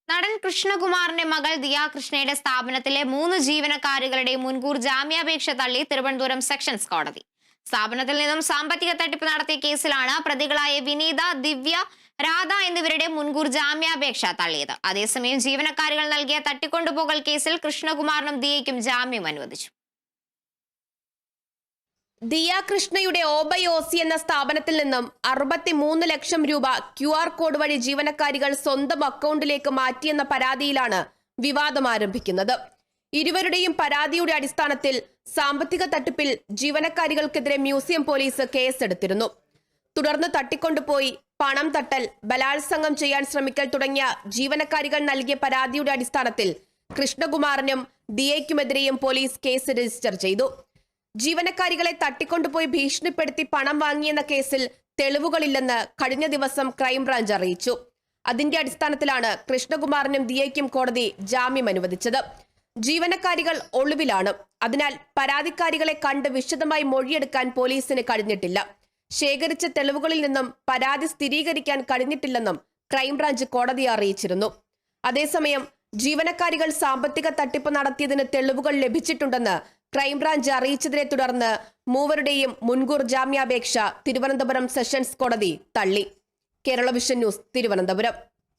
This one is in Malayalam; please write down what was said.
നടൻ കൃഷ്ണകുമാറിന്റെ മകൾ ദിയ കൃഷ്ണയുടെ സ്ഥാപനത്തിലെ 3 ജീവനക്കാരികളുടെ മുൻകൂർ ജാമ്യാപേക്ഷ തള്ളി തിരുവനന്തപുരം സെഷൻസ് കോടതി. സ്ഥാപനത്തിൽ നിന്നും സാമ്പത്തിക തട്ടിപ്പ് നടത്തിയ കേസിലാണ് പ്രതികളായ വിനീത, ദിവ്യ, രാധ എന്നിവരുടെ മുൻകൂർ ജാമ്യാപേക്ഷ തള്ളിയത്. അതേസമയം ജീവനക്കാരികൾ നൽകിയ തട്ടിക്കൊണ്ടുപോകൽ കേസിൽ കൃഷ്ണകുമാറിനും ദിയയ്ക്കും ജാമ്യം അനുവദിച്ചു. ദിയ കൃഷ്ണയുടെ ഓബയോസി എന്ന സ്ഥാപനത്തിൽ നിന്നും 63 ലക്ഷം രൂപ QR കോഡ് വഴി ജീവനക്കാരികൾ സ്വന്തം അക്കൗണ്ടിലേക്ക് മാറ്റിയെന്ന പരാതിയിലാണ് വിവാദം ആരംഭിക്കുന്നത്. ഇരുവരുടെയും പരാതിയുടെ അടിസ്ഥാനത്തിൽ സാമ്പത്തിക തട്ടിപ്പിൽ ജീവനക്കാരികൾക്കെതിരെ മ്യൂസിയം പോലീസ് കേസെടുത്തിരുന്നു. തുടർന്ന് തട്ടിക്കൊണ്ടുപോയി പണം തട്ടൽ, ബലാത്സംഗം ചെയ്യാൻ ശ്രമിക്കൽ തുടങ്ങിയ ജീവനക്കാരികൾ നൽകിയ പരാതിയുടെ അടിസ്ഥാനത്തിൽ കൃഷ്ണകുമാറിനും ദിയയ്ക്കുമെതിരെയും പോലീസ് കേസ് രജിസ്റ്റർ ചെയ്തു. ജീവനക്കാരികളെ തട്ടിക്കൊണ്ടുപോയി ഭീഷണിപ്പെടുത്തി പണം വാങ്ങിയെന്ന കേസിൽ തെളിവുകളില്ലെന്ന് കഴിഞ്ഞ ദിവസം ക്രൈംബ്രാഞ്ച് അറിയിച്ചു. അതിന്റെ അടിസ്ഥാനത്തിലാണ് കൃഷ്ണകുമാറിനും ദിയയ്ക്കും കോടതി ജാമ്യം അനുവദിച്ചത്. ജീവനക്കാരികൾ ഒളിവിലാണ്. അതിനാൽ പരാതിക്കാരികളെ കണ്ട് വിശദമായി മൊഴിയെടുക്കാൻ പോലീസിന് കഴിഞ്ഞിട്ടില്ല. ശേഖരിച്ച തെളിവുകളിൽ നിന്നും പരാതി സ്ഥിരീകരിക്കാൻ കഴിഞ്ഞിട്ടില്ലെന്നും ക്രൈംബ്രാഞ്ച് കോടതിയെ അറിയിച്ചിരുന്നു. അതേസമയം ജീവനക്കാരികൾ സാമ്പത്തിക തട്ടിപ്പ് നടത്തിയതിന് തെളിവുകൾ ലഭിച്ചിട്ടുണ്ടെന്ന് ക്രൈംബ്രാഞ്ച് അറിയിച്ചതിനെ തുടർന്ന് മൂവരുടെയും മുൻകൂർ ജാമ്യാപേക്ഷ തിരുവനന്തപുരം സെഷൻസ് കോടതി തള്ളി. Kerala vision news, Thiruvananthapuram.